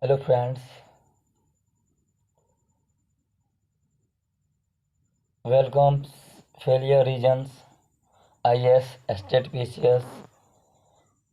Hello friends, welcome failure regions, IS, State PCS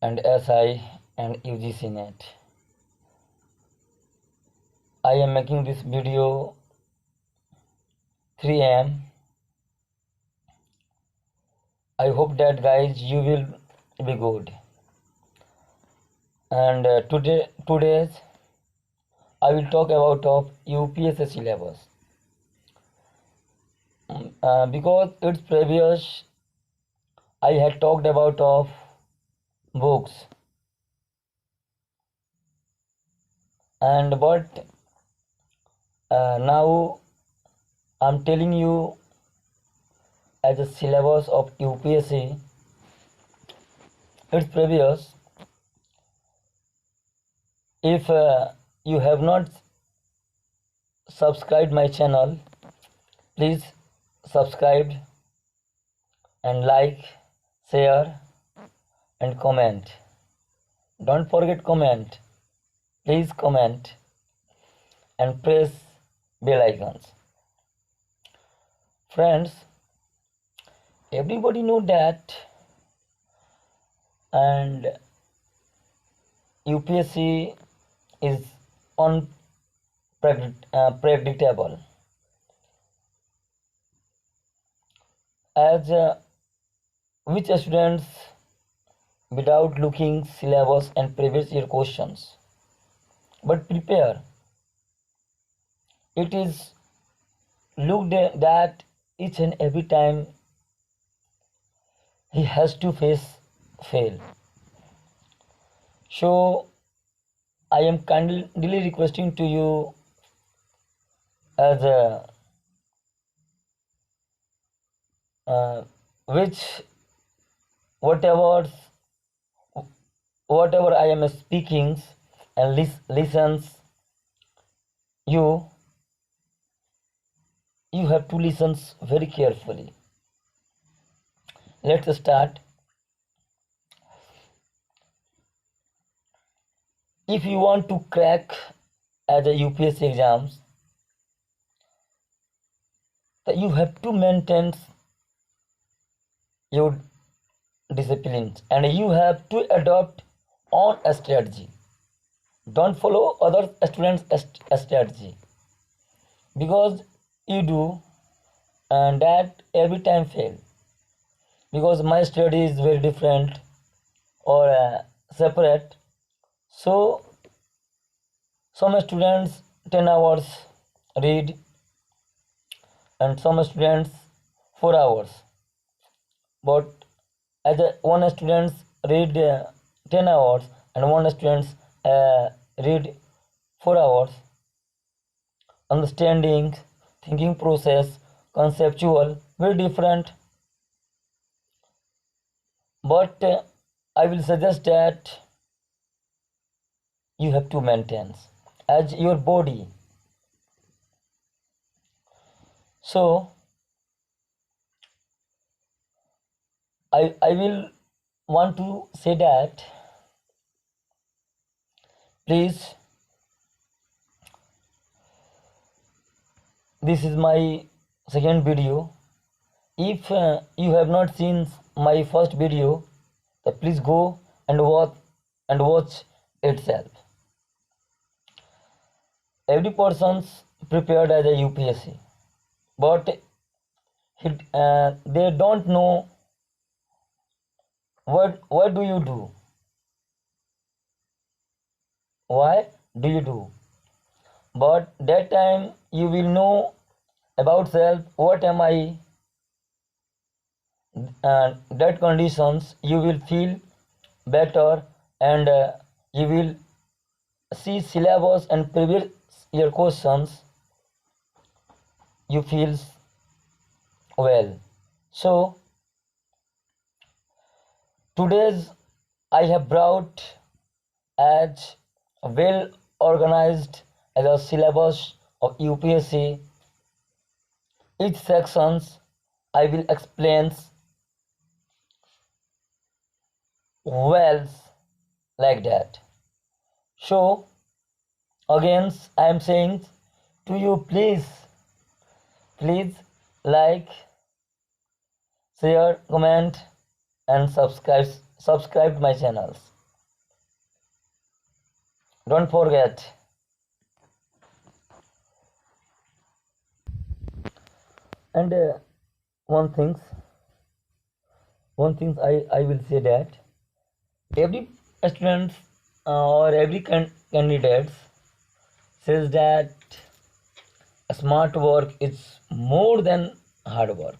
and SI and UGC net. I am making this video 3 am. I hope that guys you will be good. And today's I will talk about of UPSC syllabus. Because it's previous I had talked about of books and but now I'm telling you as a syllabus of UPSC. It's previous. If you have not subscribed my channel, please subscribe and like, share and comment. Don't forget comment. Please comment and press bell icons. Friends, everybody know that and UPSC is unpredictable as which students without looking syllabus and previous year questions but prepare. It is looked at that each and every time he has to face fail. So I am kindly requesting to you as a which whatever I am speaking and listens you have to listen very carefully. Let's start. If you want to crack as a UPSC exams, that you have to maintain your discipline and you have to adopt on a strategy. Don't follow other students' strategy because you do and that every time fail because my study is very different or separate. So some students 10 hours read and some students 4 hours, but as one students read 10 hours and one students read 4 hours. Understanding, thinking process, conceptual, very different. But I will suggest that you have to maintain as your body. So I will want to say that please, this is my second video. If you have not seen my first video, then please go and watch itself. Every person's prepared as a UPSC, but they don't know what do you do. Why do you do? But that time you will know about self. What am I? That conditions you will feel better and you will see syllabus and previous year questions. You feel well. So today's I have brought as well organized as a syllabus of UPSC. Each sections I will explain well like that. So Again, I am saying to you, please like, share, comment, and subscribe my channels. Don't forget. And one thing I will say that every student or every candidate says that smart work is more than hard work.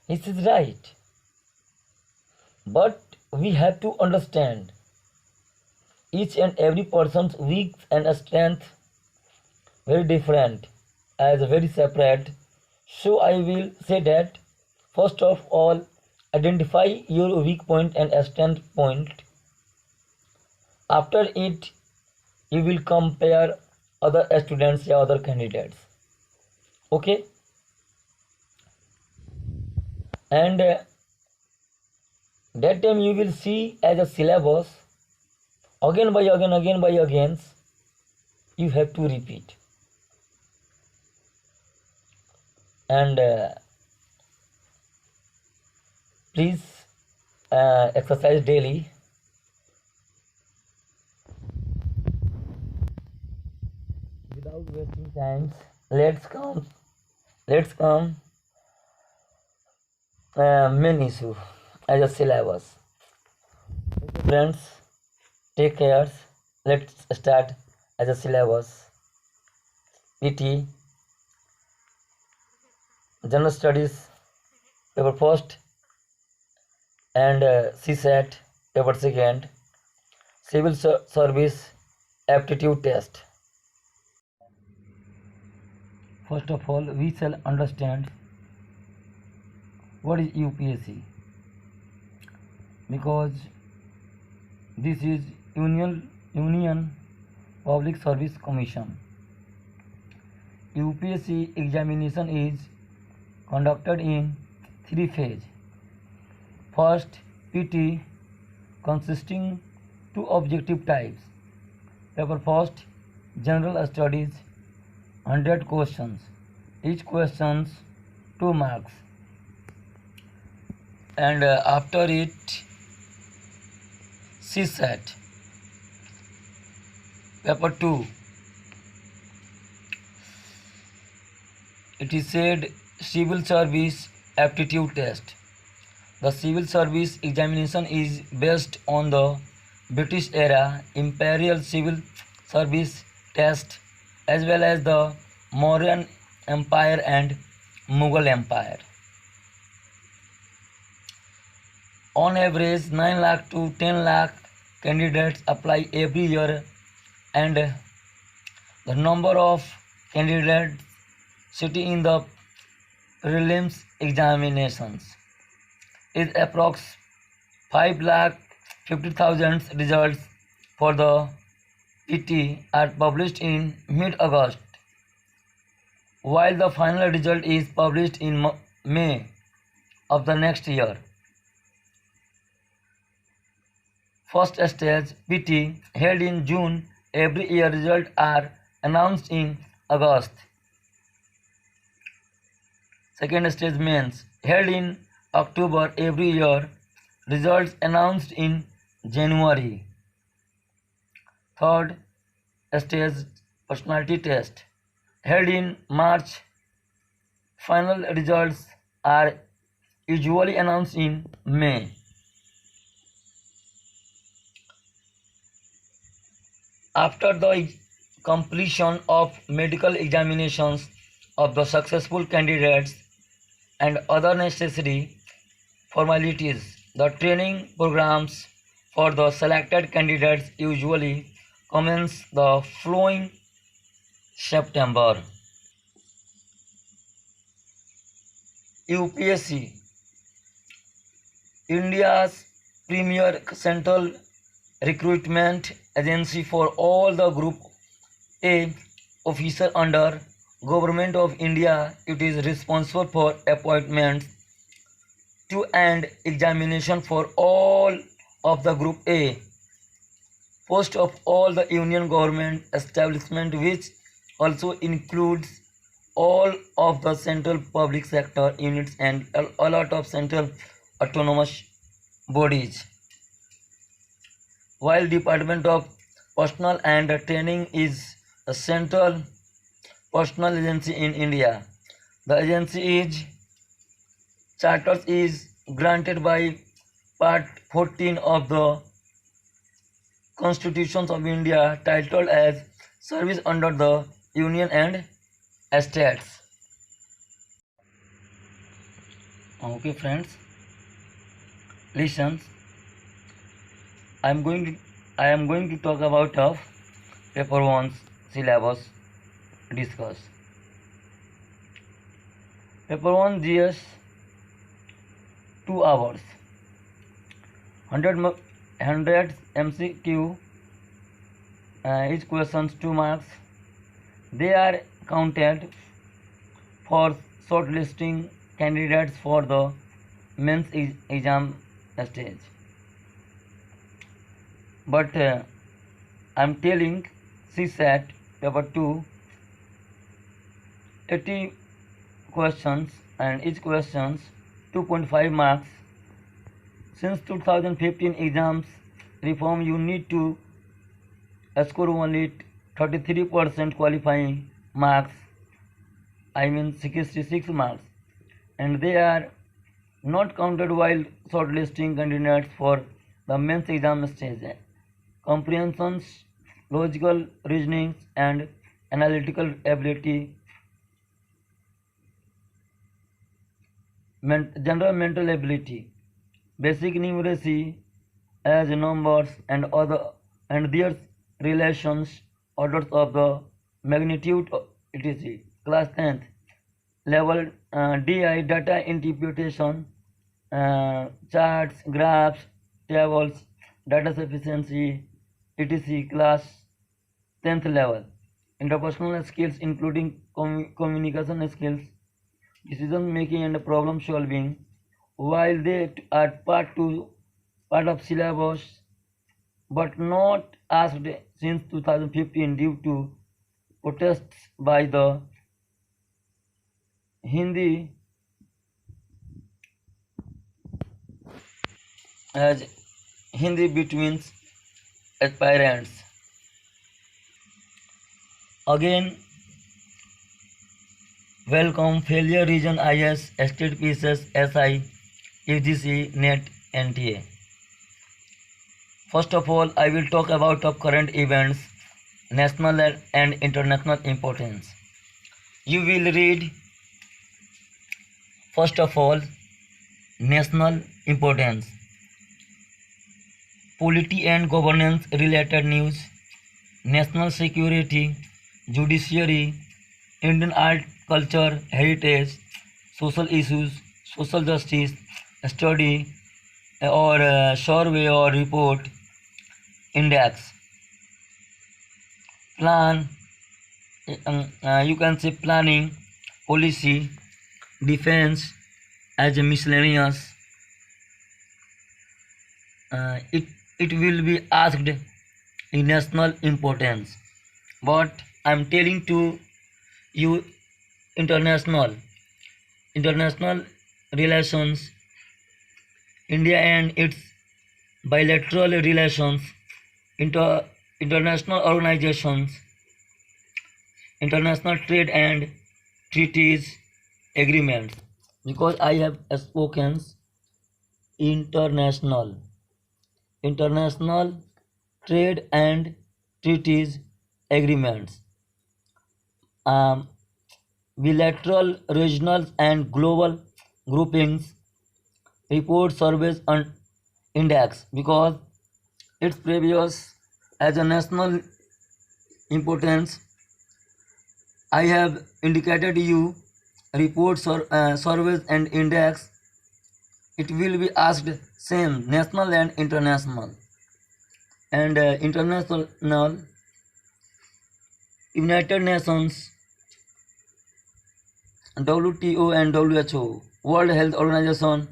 This is right. But we have to understand each and every person's weak and strength very different, as very separate. So I will say that first of all, identify your weak point and strength point. After it, you will compare other students or other candidates. Okay? And that time you will see as a syllabus again by again you have to repeat. And please exercise daily. Without wasting time, let's come main issue as a syllabus. Friends, take care. Let's start as a syllabus. PT, General Studies, paper first, and CSAT, paper second, Civil Service Aptitude Test. First of all, we shall understand what is UPSC, because this is Union Public Service Commission. UPSC examination is conducted in 3 phases. First, PT, consisting 2 objective types. Paper first, General Studies, 100 questions. Each questions 2 marks. And after it, CSAT, paper 2. It is said Civil Service Aptitude Test. The Civil Service examination is based on the British era Imperial Civil Service Test as well as the Mauryan Empire and Mughal Empire. On average, 9 lakh to 10 lakh candidates apply every year, and the number of candidates sitting in the prelims examinations is approx 5,50,000. Results for the PT are published in mid-August, while the final result is published in May of the next year. First stage PT held in June every year. Results are announced in August. Second stage mains held in October every year. Results announced in January. Third stage personality test held in March. Final results are usually announced in May. After the completion of medical examinations of the successful candidates and other necessary formalities, the training programs for the selected candidates usually commence the following September. UPSC, India's premier central recruitment agency for all the Group A officer under Government of India. It is responsible for appointments to and examination for all of the Group A First of all, the union government establishment, which also includes all of the central public sector units and a lot of central autonomous bodies. While Department of Personnel and Training is a central personnel agency in India, the agency is charter is granted by Part 14 of the Constitution of India, titled as Service under the Union and States. Okay, friends, listen. I am going to talk about of paper 1 syllabus discuss. Paper 1 GS 2 hours, 100 MCQ, each questions 2 marks. They are counted for shortlisting candidates for the mains exam stage. But I am telling CSAT paper 2, 80 questions and each questions 2.5 marks. Since 2015 exams reform, you need to score only 33% qualifying marks, I mean 66 marks, and they are not counted while shortlisting candidates for the mains exam stage. Comprehensions, logical reasoning and analytical ability, general mental ability, basic numeracy as numbers and their relations, orders of the magnitude, etc. Class 10th level DI, data interpretation, charts, graphs, tables, data sufficiency, etc. Class 10th level. Interpersonal skills including communication skills, decision making and problem solving. While they are part of syllabus but not asked since 2015 due to protests by the Hindi between aspirants. Again, welcome failure region IS, state pieces SI, UGC, NET, NTA. First of all, I will talk about of current events, national and international importance. You will read, first of all, national importance, polity and governance related news, national security, judiciary, Indian art, culture, heritage, social issues, social justice, study or survey or report, index, plan, you can say planning, policy, defense as a miscellaneous. It will be asked in national importance, but I am telling to you international relations, India and its bilateral relations, international organizations, international trade and treaties, agreements, because I have spoken international trade and treaties agreements, bilateral, regional and global groupings, report, surveys and index, because it's previous as a national importance. I have indicated you reports, surveys and index. It will be asked same national and international. And international, United Nations, WTO and WHO, World Health Organization,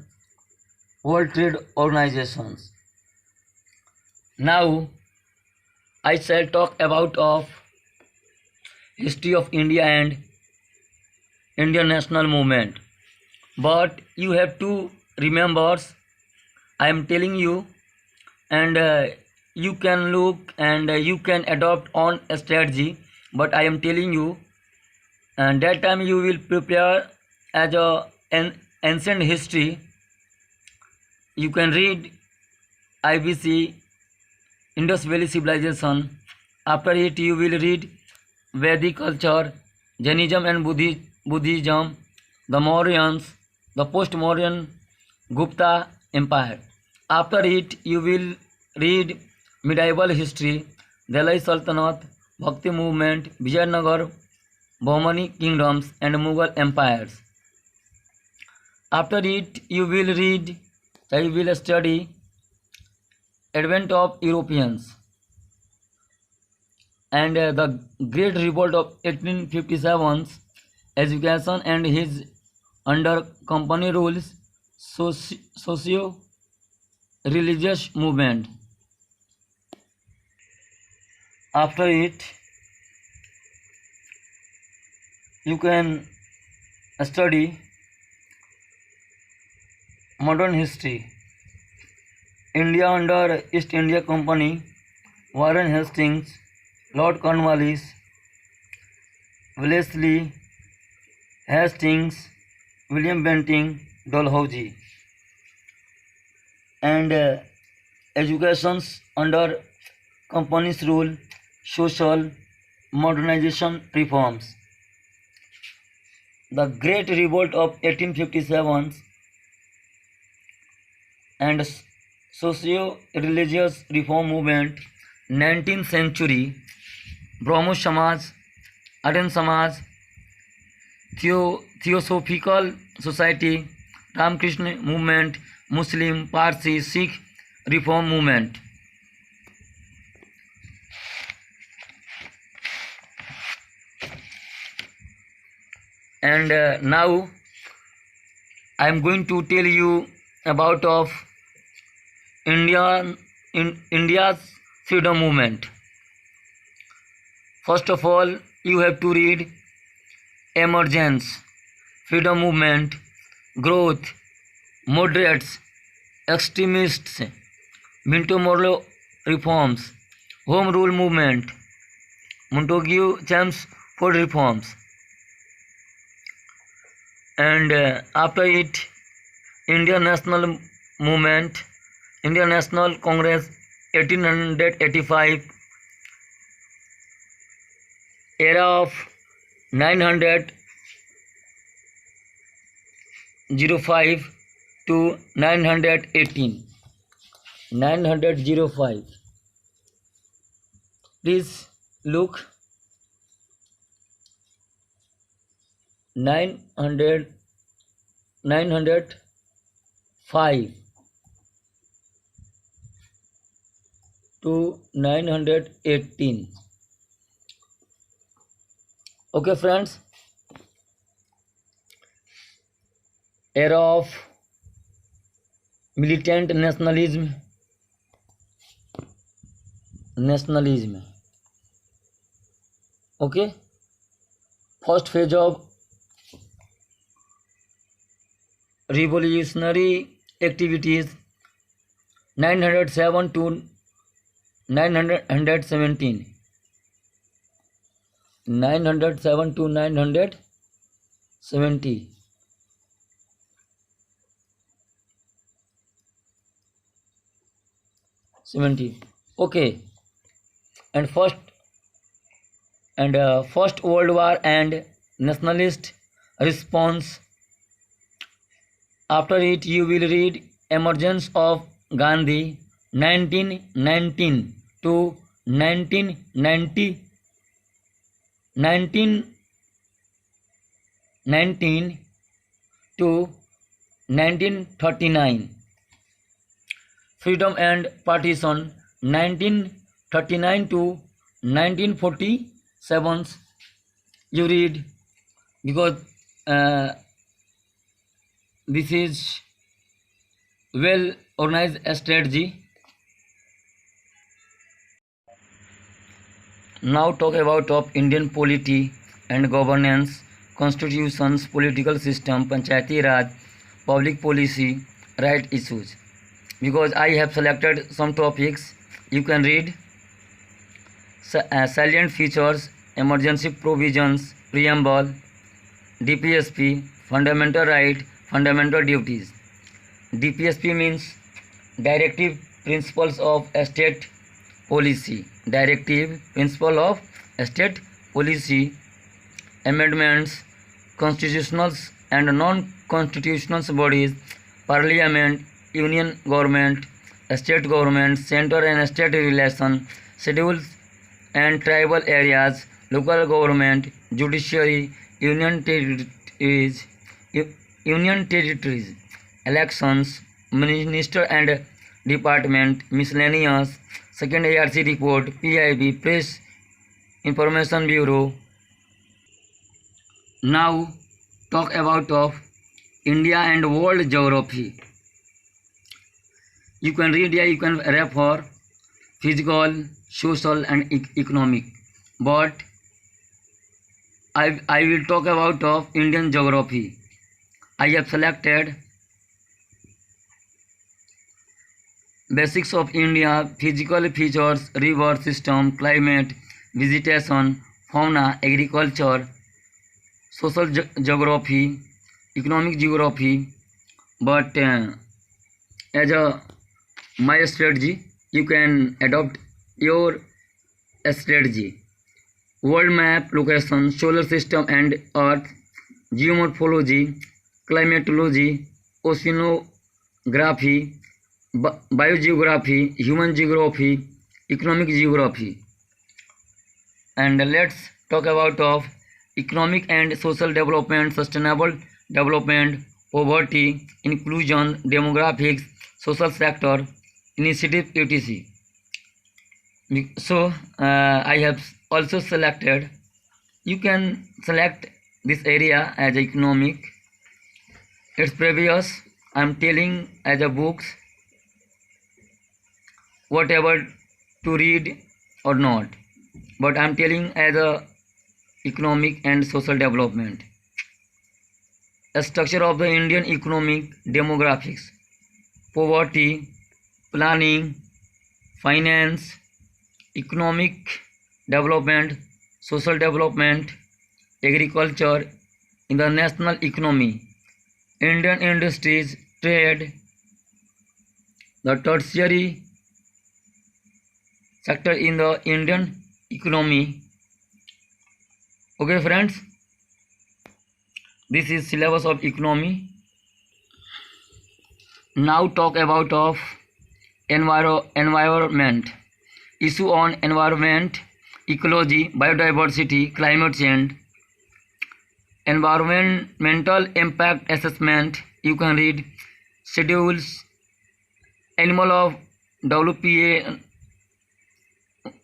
World Trade Organizations. Now I shall talk about of history of India and Indian national movement. But you have to remember, I am telling you, and you can look and you can adopt on a strategy. But I am telling you, and that time you will prepare as an ancient history. You can read IBC, Indus Valley Civilization. After it, you will read Vedic culture, Jainism and Buddhism, the Mauryans, the post-Mauryan Gupta Empire. After it, you will read medieval history, Delhi Sultanate, Bhakti movement, Vijayanagar, Bahmani kingdoms and Mughal empires. After it, you will study advent of Europeans and the Great Revolt of 1857, education and his under company rules, socio-religious movement. After it, you can study modern history. India under East India Company, Warren Hastings, Lord Cornwallis, Wellesley, Hastings, William Bentinck, Dalhousie, and educations under company's rule, social modernization reforms. The Great Revolt of 1857 and socio-religious reform movement, 19th century, Brahmo Samaj, Aryan Samaj, Theosophical Society, Ramakrishna movement, Muslim, Parsi, Sikh reform movement. And now I am going to tell you about of India's freedom movement. First of all, you have to read emergence, freedom movement, growth, moderates, extremists, Minto Morley reforms, home rule movement, Montague Chelmsford reforms, and after it, Indian national movement, Indian National Congress, 1885, era of 905 to 918. 905. Please look. 905 to 918. Okay, friends. Era of militant nationalism. Okay. First phase of revolutionary activities, 907 to 917. 907 to 970. Okay. And first World War and nationalist response. After it, you will read emergence of Gandhi, 1919 to 1919 to 1939. Freedom and partition, 1939 to 1947. You read, because this is well organized strategy. Now talk about of Indian polity and governance, constitutions, political system, panchayati raj, public policy, right issues. Because I have selected some topics, you can read. Salient features, emergency provisions, preamble, DPSP, fundamental right, fundamental duties. DPSP means directive principles of state policy. Directive principle of state policy. Amendments, constitutional and non-constitutional bodies, parliament, union government, state government, center and state relation, schedules and tribal areas, local government, judiciary, union territories, elections, minister and department, miscellaneous, second ARC report, PIB, Press Information Bureau. Now talk about of India and world geography. You can read here, you can refer physical, social and economic. But I will talk about of Indian geography. I have selected basics of India, physical features, river system, climate, vegetation, fauna, agriculture, social geography, economic geography. But as a my strategy, you can adopt your strategy. World map, location, solar system and earth, geomorphology, climatology, oceanography, biogeography, human geography, economic geography. And let's talk about of economic and social development, sustainable development, poverty, inclusion, demographics, social sector, initiative, etc. So I have also selected, you can select this area as economic. It's previous, I am telling as a books whatever to read or not, but I am telling as a economic and social development. A structure of the Indian economic, demographics, poverty, planning, finance, economic development, social development, agriculture, in the national economy, Indian industries, trade, the tertiary sector in the Indian economy. Okay friends, this is syllabus of economy. Now talk about of environment. Issue on environment, ecology, biodiversity, climate change, environmental impact assessment. You can read schedules, animal of WPA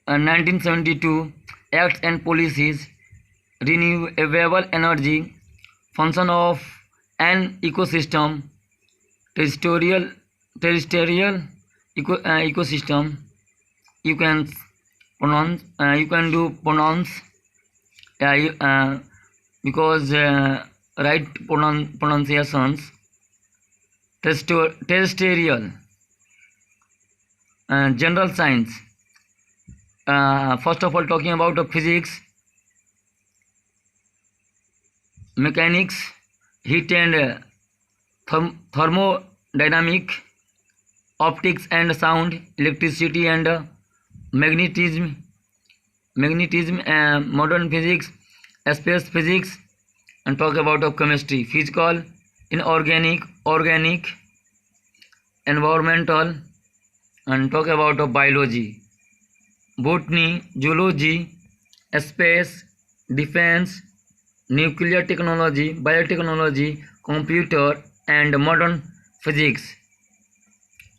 1972, acts and policies, renewable energy, function of an ecosystem, terrestrial ecosystem. You can pronounce, you can do pronounce, because right pronunciations. Terrestrial, general science. First of all, talking about the physics, mechanics, heat and thermodynamic, optics and sound, electricity and magnetism, modern physics, space physics, and talk about of chemistry, physical, inorganic, organic, environmental, and talk about of biology, botany, zoology, space, defense, nuclear technology, biotechnology, computer and modern physics.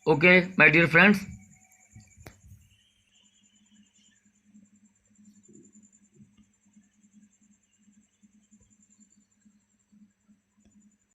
Okay my dear friends,